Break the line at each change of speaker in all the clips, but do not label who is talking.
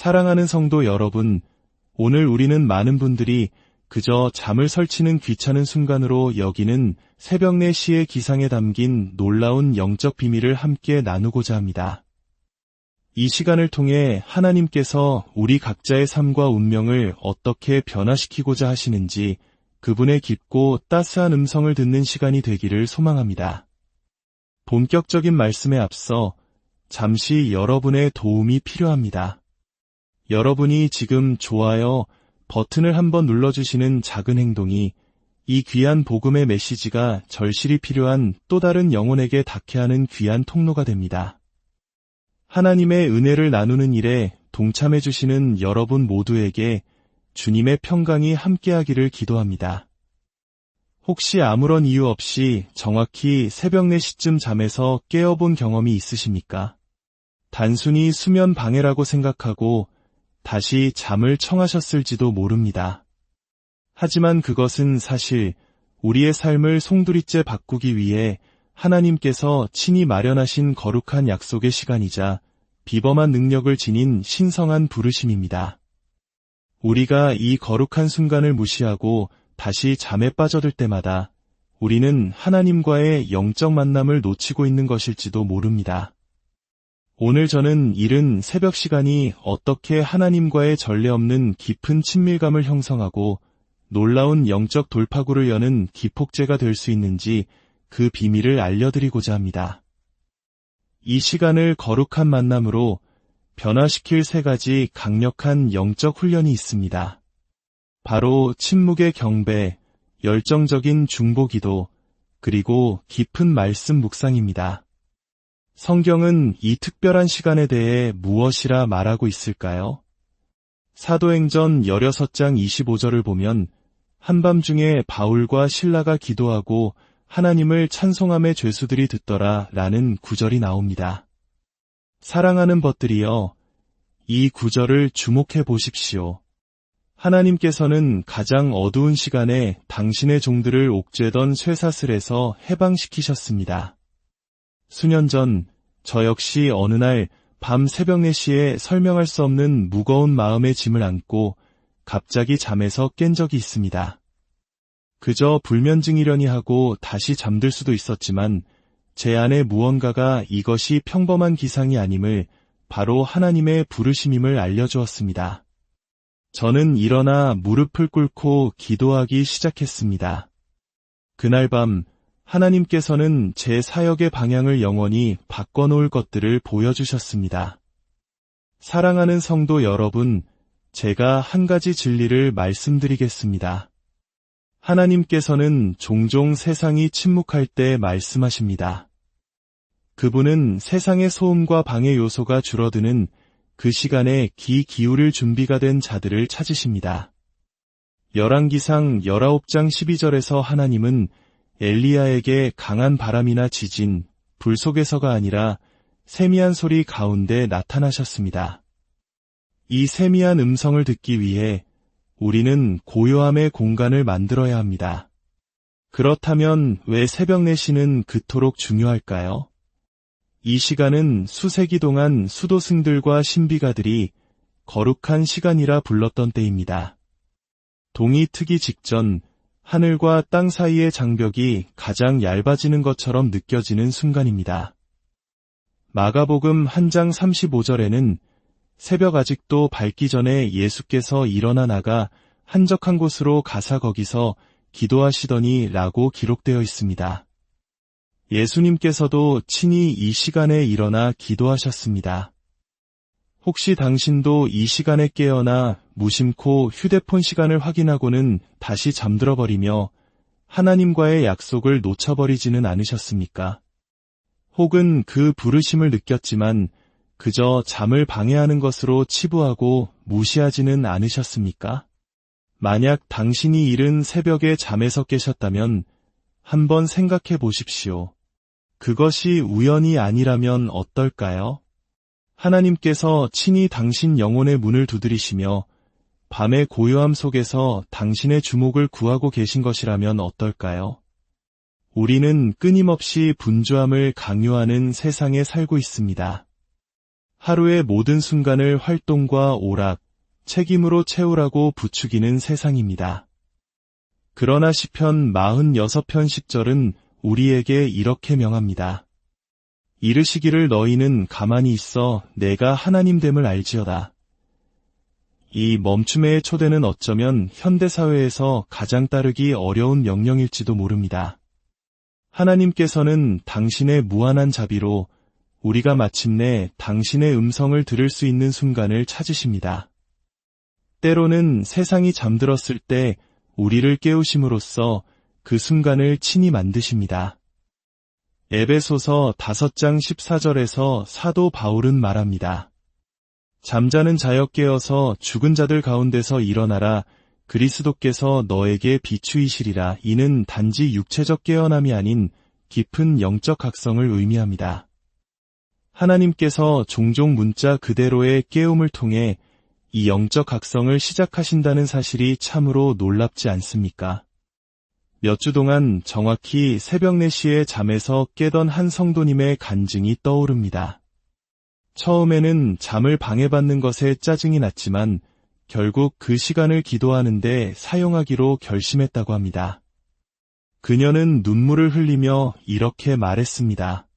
사랑하는 성도 여러분, 오늘 우리는 많은 분들이 그저 잠을 설치는 귀찮은 순간으로 여기는 새벽 4시의 기상에 담긴 놀라운 영적 비밀을 함께 나누고자 합니다. 이 시간을 통해 하나님께서 우리 각자의 삶과 운명을 어떻게 변화시키고자 하시는지 그분의 깊고 따스한 음성을 듣는 시간이 되기를 소망합니다. 본격적인 말씀에 앞서 잠시 여러분의 도움이 필요합니다. 여러분이 지금 좋아요 버튼을 한번 눌러주시는 작은 행동이 이 귀한 복음의 메시지가 절실히 필요한 또 다른 영혼에게 닿게 하는 귀한 통로가 됩니다. 하나님의 은혜를 나누는 일에 동참해주시는 여러분 모두에게 주님의 평강이 함께하기를 기도합니다. 혹시 아무런 이유 없이 정확히 새벽 4시쯤 잠에서 깨어본 경험이 있으십니까? 단순히 수면 방해라고 생각하고 다시 잠을 청하셨을지도 모릅니다. 하지만 그것은 사실 우리의 삶을 송두리째 바꾸기 위해 하나님께서 친히 마련하신 거룩한 약속의 시간이자 비범한 능력을 지닌 신성한 부르심입니다. 우리가 이 거룩한 순간을 무시하고 다시 잠에 빠져들 때마다 우리는 하나님과의 영적 만남을 놓치고 있는 것일지도 모릅니다. 오늘 저는 이른 새벽 시간이 어떻게 하나님과의 전례 없는 깊은 친밀감을 형성하고 놀라운 영적 돌파구를 여는 기폭제가 될 수 있는지 그 비밀을 알려드리고자 합니다. 이 시간을 거룩한 만남으로 변화시킬 3가지 강력한 영적 훈련이 있습니다. 바로 침묵의 경배, 열정적인 중보기도, 그리고 깊은 말씀 묵상입니다. 성경은 이 특별한 시간에 대해 무엇이라 말하고 있을까요? 사도행전 16장 25절을 보면 한밤중에 바울과 실라가 기도하고 하나님을 찬송함의 죄수들이 듣더라 라는 구절이 나옵니다. 사랑하는 벗들이여, 이 구절을 주목해 보십시오. 하나님께서는 가장 어두운 시간에 당신의 종들을 옥죄던 쇠사슬에서 해방시키셨습니다. 수년 전, 저 역시 어느 날 밤 새벽 4시에 설명할 수 없는 무거운 마음의 짐을 안고 갑자기 잠에서 깬 적이 있습니다. 그저 불면증이려니 하고 다시 잠들 수도 있었지만 제 안에 무언가가 이것이 평범한 기상이 아님을 바로 하나님의 부르심임을 알려주었습니다. 저는 일어나 무릎을 꿇고 기도하기 시작했습니다. 그날 밤 하나님께서는 제 사역의 방향을 영원히 바꿔놓을 것들을 보여주셨습니다. 사랑하는 성도 여러분, 제가 한 가지 진리를 말씀드리겠습니다. 하나님께서는 종종 세상이 침묵할 때 말씀하십니다. 그분은 세상의 소음과 방해 요소가 줄어드는 그 시간에 귀 기울일 준비가 된 자들을 찾으십니다. 열왕기상 19장 12절에서 하나님은 엘리야에게 강한 바람이나 지진, 불 속에서가 아니라 세미한 소리 가운데 나타나셨습니다. 이 세미한 음성을 듣기 위해 우리는 고요함의 공간을 만들어야 합니다. 그렇다면 왜 새벽 4시는 그토록 중요할까요? 이 시간은 수세기 동안 수도승들과 신비가들이 거룩한 시간이라 불렀던 때입니다. 동이 트기 직전 하늘과 땅 사이의 장벽이 가장 얇아지는 것처럼 느껴지는 순간입니다. 마가복음 1장 35절에는 새벽 아직도 밝기 전에 예수께서 일어나 나가 한적한 곳으로 가사 거기서 기도하시더니 라고 기록되어 있습니다. 예수님께서도 친히 이 시간에 일어나 기도하셨습니다. 혹시 당신도 이 시간에 깨어나 무심코 휴대폰 시간을 확인하고는 다시 잠들어버리며 하나님과의 약속을 놓쳐버리지는 않으셨습니까? 혹은 그 부르심을 느꼈지만 그저 잠을 방해하는 것으로 치부하고 무시하지는 않으셨습니까? 만약 당신이 이른 새벽에 잠에서 깨셨다면 한번 생각해 보십시오. 그것이 우연이 아니라면 어떨까요? 하나님께서 친히 당신 영혼의 문을 두드리시며 밤의 고요함 속에서 당신의 주목을 구하고 계신 것이라면 어떨까요? 우리는 끊임없이 분주함을 강요하는 세상에 살고 있습니다. 하루의 모든 순간을 활동과 오락, 책임으로 채우라고 부추기는 세상입니다. 그러나 시편 46편 10절은 우리에게 이렇게 명합니다. 이르시기를 너희는 가만히 있어 내가 하나님됨을 알지어다. 이 멈춤의 초대는 어쩌면 현대사회에서 가장 따르기 어려운 명령일지도 모릅니다. 하나님께서는 당신의 무한한 자비로 우리가 마침내 당신의 음성을 들을 수 있는 순간을 찾으십니다. 때로는 세상이 잠들었을 때 우리를 깨우심으로써 그 순간을 친히 만드십니다. 에베소서 5장 14절에서 사도 바울은 말합니다. 잠자는 자여 깨어서 죽은 자들 가운데서 일어나라. 그리스도께서 너에게 비추이시리라. 이는 단지 육체적 깨어남이 아닌 깊은 영적 각성을 의미합니다. 하나님께서 종종 문자 그대로의 깨움을 통해 이 영적 각성을 시작하신다는 사실이 참으로 놀랍지 않습니까? 몇 주 동안 정확히 새벽 4시에 잠에서 깨던 한 성도님의 간증이 떠오릅니다. 처음에는 잠을 방해받는 것에 짜증이 났지만 결국 그 시간을 기도하는데 사용하기로 결심했다고 합니다. 그녀는 눈물을 흘리며 이렇게 말했습니다.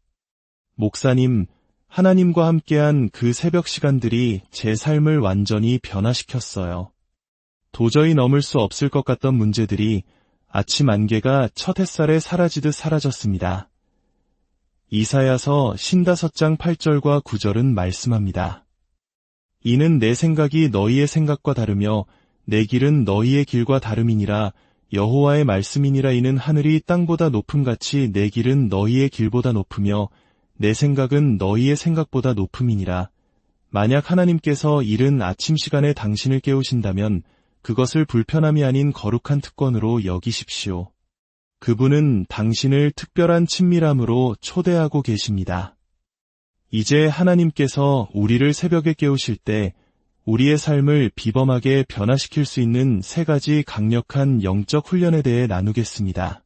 목사님, 하나님과 함께한 그 새벽 시간들이 제 삶을 완전히 변화시켰어요. 도저히 넘을 수 없을 것 같던 문제들이 아침 안개가 첫 햇살에 사라지듯 사라졌습니다. 이사야서 55장 8절과 9절은 말씀합니다. 이는 내 생각이 너희의 생각과 다르며 내 길은 너희의 길과 다름이니라. 여호와의 말씀이니라. 이는 하늘이 땅보다 높음같이 내 길은 너희의 길보다 높으며 내 생각은 너희의 생각보다 높음이니라. 만약 하나님께서 이른 아침 시간에 당신을 깨우신다면 그것을 불편함이 아닌 거룩한 특권으로 여기십시오. 그분은 당신을 특별한 친밀함으로 초대하고 계십니다. 이제 하나님께서 우리를 새벽에 깨우실 때 우리의 삶을 비범하게 변화시킬 수 있는 3가지 강력한 영적 훈련에 대해 나누겠습니다.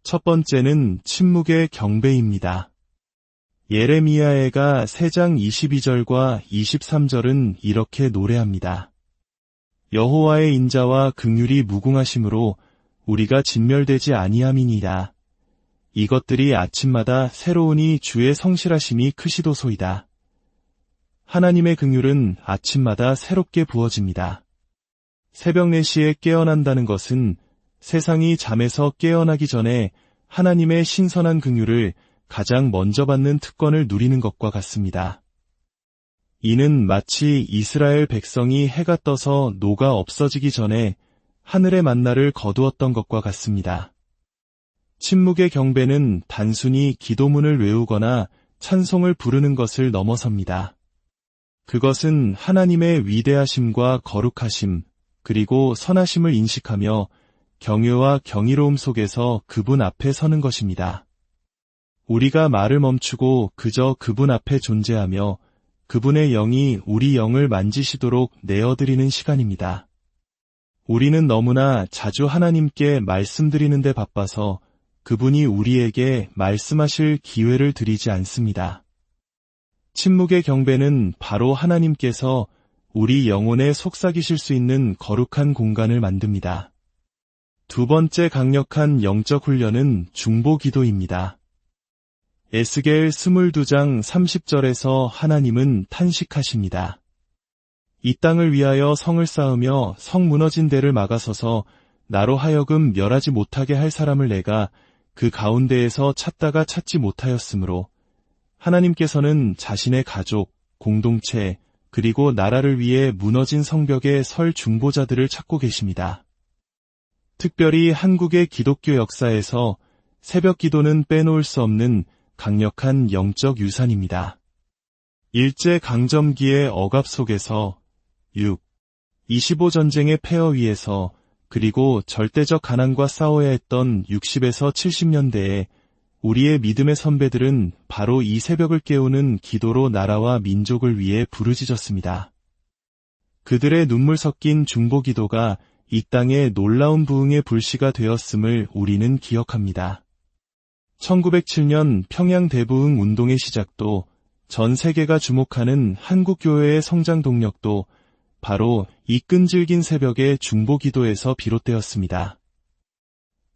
첫 번째는 침묵의 경배입니다. 예레미야애가 3장 22절과 23절은 이렇게 노래합니다. 여호와의 인자와 긍휼이 무궁하심으로 우리가 진멸되지 아니함이니이다. 이것들이 아침마다 새로우니 주의 성실하심이 크시도소이다. 하나님의 긍휼은 아침마다 새롭게 부어집니다. 새벽 4시에 깨어난다는 것은 세상이 잠에서 깨어나기 전에 하나님의 신선한 긍휼을 가장 먼저 받는 특권을 누리는 것과 같습니다. 이는 마치 이스라엘 백성이 해가 떠서 녹아 없어지기 전에 하늘의 만나를 거두었던 것과 같습니다. 침묵의 경배는 단순히 기도문을 외우거나 찬송을 부르는 것을 넘어섭니다. 그것은 하나님의 위대하심과 거룩하심, 그리고 선하심을 인식하며 경외와 경이로움 속에서 그분 앞에 서는 것입니다. 우리가 말을 멈추고 그저 그분 앞에 존재하며 그분의 영이 우리 영을 만지시도록 내어드리는 시간입니다. 우리는 너무나 자주 하나님께 말씀드리는 데 바빠서 그분이 우리에게 말씀하실 기회를 드리지 않습니다. 침묵의 경배는 바로 하나님께서 우리 영혼에 속삭이실 수 있는 거룩한 공간을 만듭니다. 두 번째 강력한 영적 훈련은 중보기도입니다. 에스겔 22장 30절에서 하나님은 탄식하십니다. 이 땅을 위하여 성을 쌓으며 성 무너진 데를 막아서서 나로 하여금 멸하지 못하게 할 사람을 내가 그 가운데에서 찾다가 찾지 못하였으므로 하나님께서는 자신의 가족, 공동체, 그리고 나라를 위해 무너진 성벽에 설 중보자들을 찾고 계십니다. 특별히 한국의 기독교 역사에서 새벽 기도는 빼놓을 수 없는 강력한 영적 유산입니다. 일제강점기의 억압 속에서 25 전쟁의 폐허 위에서 그리고 절대적 가난과 싸워야 했던 60에서 70년대에 우리의 믿음의 선배들은 바로 이 새벽을 깨우는 기도로 나라와 민족을 위해 부르짖었습니다. 그들의 눈물 섞인 중보기도가 이 땅에 놀라운 부흥의 불씨가 되었음을 우리는 기억합니다. 1907년 평양 대부흥 운동의 시작도 전 세계가 주목하는 한국교회의 성장 동력도 바로 이 끈질긴 새벽의 중보기도에서 비롯되었습니다.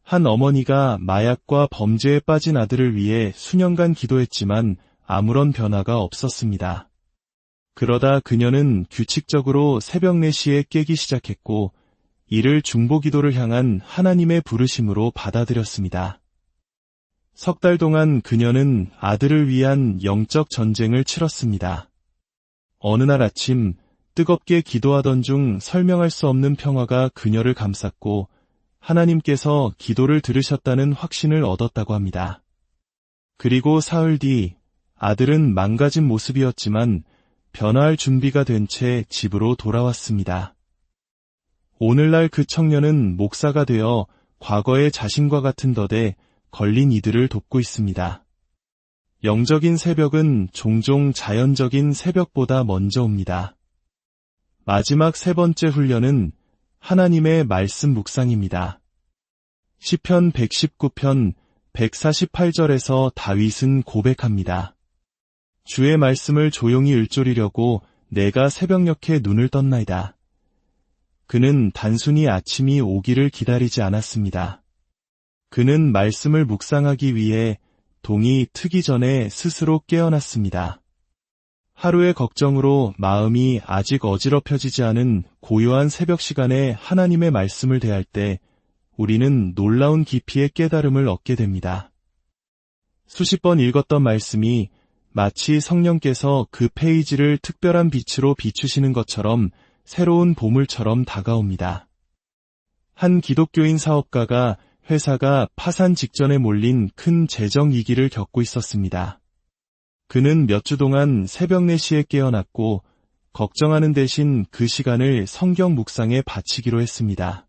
한 어머니가 마약과 범죄에 빠진 아들을 위해 수년간 기도했지만 아무런 변화가 없었습니다. 그러다 그녀는 규칙적으로 새벽 4시에 깨기 시작했고 이를 중보기도를 향한 하나님의 부르심으로 받아들였습니다. 석 달 동안 그녀는 아들을 위한 영적 전쟁을 치렀습니다. 어느 날 아침 뜨겁게 기도하던 중 설명할 수 없는 평화가 그녀를 감쌌고 하나님께서 기도를 들으셨다는 확신을 얻었다고 합니다. 그리고 사흘 뒤 아들은 망가진 모습이었지만 변화할 준비가 된 채 집으로 돌아왔습니다. 오늘날 그 청년은 목사가 되어 과거의 자신과 같은 덫에 걸린 이들을 돕고 있습니다. 영적인 새벽은 종종 자연적인 새벽보다 먼저 옵니다. 마지막 3번째 훈련은 하나님의 말씀 묵상입니다. 시편 119편 148절에서 다윗은 고백합니다. 주의 말씀을 조용히 읊조리려고 내가 새벽녘에 눈을 떴나이다. 그는 단순히 아침이 오기를 기다리지 않았습니다. 그는 말씀을 묵상하기 위해 동이 트기 전에 스스로 깨어났습니다. 하루의 걱정으로 마음이 아직 어지럽혀지지 않은 고요한 새벽 시간에 하나님의 말씀을 대할 때 우리는 놀라운 깊이의 깨달음을 얻게 됩니다. 수십 번 읽었던 말씀이 마치 성령께서 그 페이지를 특별한 빛으로 비추시는 것처럼 새로운 보물처럼 다가옵니다. 한 기독교인 사업가가 회사가 파산 직전에 몰린 큰 재정 위기를 겪고 있었습니다. 그는 몇 주 동안 새벽 4시에 깨어났고 걱정하는 대신 그 시간을 성경 묵상에 바치기로 했습니다.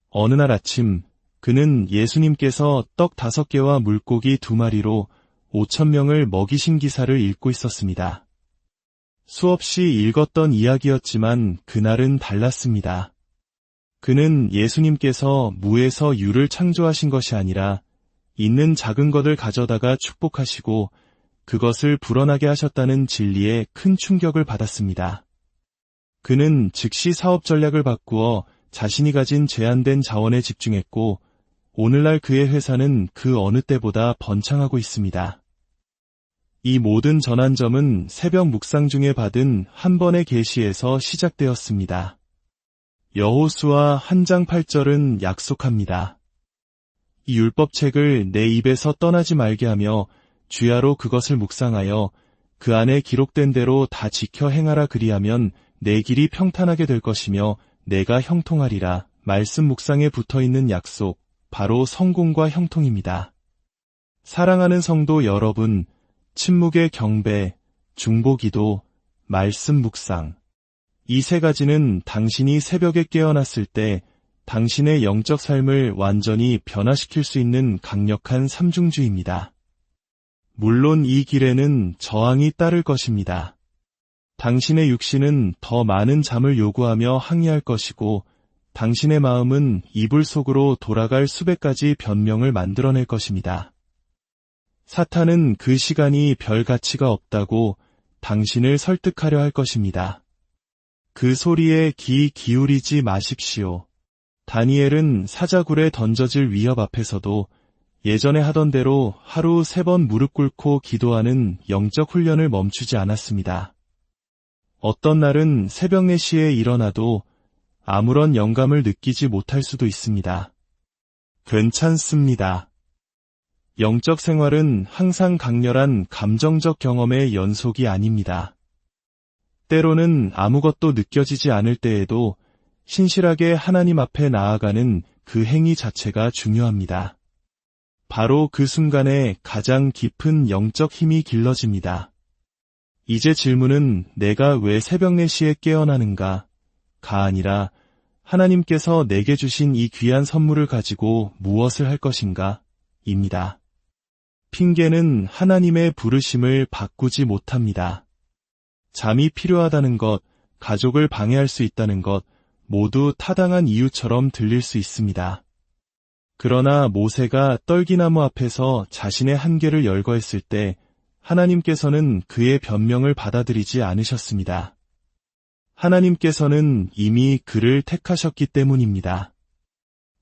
어느 날 아침 그는 예수님께서 떡 5개와 물고기 2마리로 5,000명을 먹이신 기사를 읽고 있었습니다. 수없이 읽었던 이야기였지만 그날은 달랐습니다. 그는 예수님께서 무에서 유를 창조하신 것이 아니라 있는 작은 것을 가져다가 축복하시고 그것을 불어나게 하셨다는 진리에 큰 충격을 받았습니다. 그는 즉시 사업 전략을 바꾸어 자신이 가진 제한된 자원에 집중했고 오늘날 그의 회사는 그 어느 때보다 번창하고 있습니다. 이 모든 전환점은 새벽 묵상 중에 받은 한 번의 계시에서 시작되었습니다. 여호수아 1장 8절은 약속합니다. 이 율법책을 내 입에서 떠나지 말게 하며 주야로 그것을 묵상하여 그 안에 기록된 대로 다 지켜 행하라 그리하면 내 길이 평탄하게 될 것이며 내가 형통하리라. 말씀 묵상에 붙어있는 약속, 바로 성공과 형통입니다. 사랑하는 성도 여러분, 침묵의 경배, 중보기도, 말씀 묵상. 이 3가지는 당신이 새벽에 깨어났을 때 당신의 영적 삶을 완전히 변화시킬 수 있는 강력한 삼중주의입니다. 물론 이 길에는 저항이 따를 것입니다. 당신의 육신은 더 많은 잠을 요구하며 항의할 것이고 당신의 마음은 이불 속으로 돌아갈 수백 가지 변명을 만들어낼 것입니다. 사탄은 그 시간이 별 가치가 없다고 당신을 설득하려 할 것입니다. 그 소리에 귀 기울이지 마십시오. 다니엘은 사자굴에 던져질 위협 앞에서도 예전에 하던 대로 하루 3번 무릎 꿇고 기도하는 영적 훈련을 멈추지 않았습니다. 어떤 날은 새벽 4시에 일어나도 아무런 영감을 느끼지 못할 수도 있습니다. 괜찮습니다. 영적 생활은 항상 강렬한 감정적 경험의 연속이 아닙니다. 때로는 아무것도 느껴지지 않을 때에도 신실하게 하나님 앞에 나아가는 그 행위 자체가 중요합니다. 바로 그 순간에 가장 깊은 영적 힘이 길러집니다. 이제 질문은 내가 왜 새벽 4시에 깨어나는가? 가 아니라 하나님께서 내게 주신 이 귀한 선물을 가지고 무엇을 할 것인가? 입니다. 핑계는 하나님의 부르심을 바꾸지 못합니다. 잠이 필요하다는 것, 가족을 방해할 수 있다는 것, 모두 타당한 이유처럼 들릴 수 있습니다. 그러나 모세가 떨기나무 앞에서 자신의 한계를 열거했을 때 하나님께서는 그의 변명을 받아들이지 않으셨습니다. 하나님께서는 이미 그를 택하셨기 때문입니다.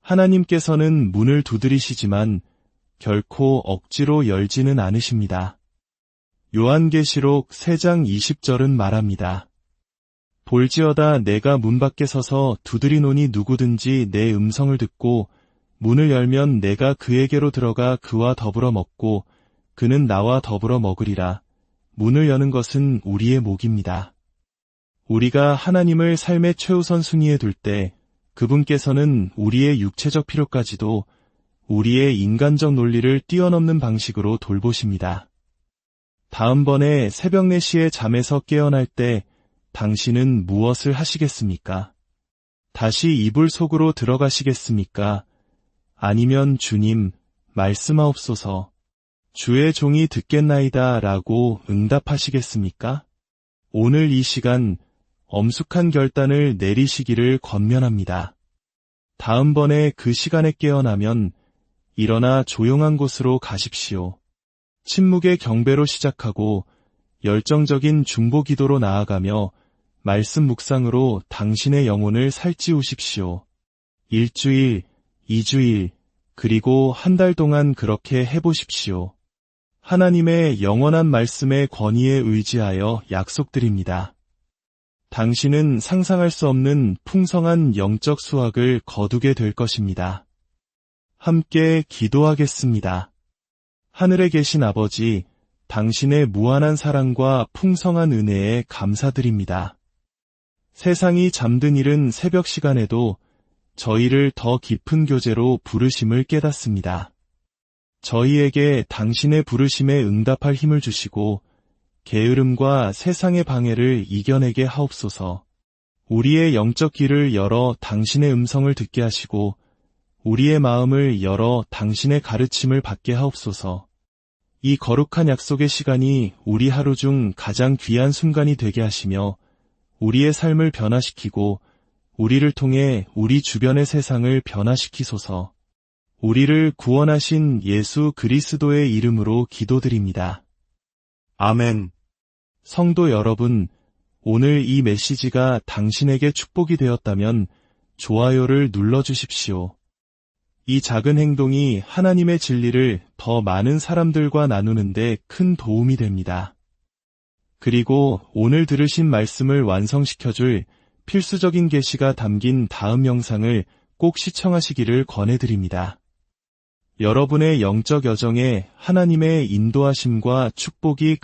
하나님께서는 문을 두드리시지만 결코 억지로 열지는 않으십니다. 요한계시록 3장 20절은 말합니다. 볼지어다 내가 문 밖에 서서 두드리노니 누구든지 내 음성을 듣고 문을 열면 내가 그에게로 들어가 그와 더불어 먹고 그는 나와 더불어 먹으리라. 문을 여는 것은 우리의 목입니다. 우리가 하나님을 삶의 최우선 순위에 둘 때 그분께서는 우리의 육체적 필요까지도 우리의 인간적 논리를 뛰어넘는 방식으로 돌보십니다. 다음번에 새벽 4시에 잠에서 깨어날 때 당신은 무엇을 하시겠습니까? 다시 이불 속으로 들어가시겠습니까? 아니면 주님, 말씀하옵소서, 주의 종이 듣겠나이다 라고 응답하시겠습니까? 오늘 이 시간 엄숙한 결단을 내리시기를 권면합니다. 다음번에 그 시간에 깨어나면 일어나 조용한 곳으로 가십시오. 침묵의 경배로 시작하고 열정적인 중보 기도로 나아가며 말씀 묵상으로 당신의 영혼을 살찌우십시오. 1주일, 2주일, 그리고 한 달 동안 그렇게 해보십시오. 하나님의 영원한 말씀의 권위에 의지하여 약속드립니다. 당신은 상상할 수 없는 풍성한 영적 수확을 거두게 될 것입니다. 함께 기도하겠습니다. 하늘에 계신 아버지, 당신의 무한한 사랑과 풍성한 은혜에 감사드립니다. 세상이 잠든 이른 새벽 시간에도 저희를 더 깊은 교제로 부르심을 깨닫습니다. 저희에게 당신의 부르심에 응답할 힘을 주시고 게으름과 세상의 방해를 이겨내게 하옵소서. 우리의 영적 귀를 열어 당신의 음성을 듣게 하시고 우리의 마음을 열어 당신의 가르침을 받게 하옵소서. 이 거룩한 약속의 시간이 우리 하루 중 가장 귀한 순간이 되게 하시며 우리의 삶을 변화시키고 우리를 통해 우리 주변의 세상을 변화시키소서. 우리를 구원하신 예수 그리스도의 이름으로 기도드립니다. 아멘. 성도 여러분, 오늘 이 메시지가 당신에게 축복이 되었다면 좋아요를 눌러주십시오. 이 작은 행동이 하나님의 진리를 더 많은 사람들과 나누는데 큰 도움이 됩니다. 그리고 오늘 들으신 말씀을 완성시켜줄 필수적인 계시가 담긴 다음 영상을 꼭 시청하시기를 권해드립니다. 여러분의 영적 여정에 하나님의 인도하심과 축복이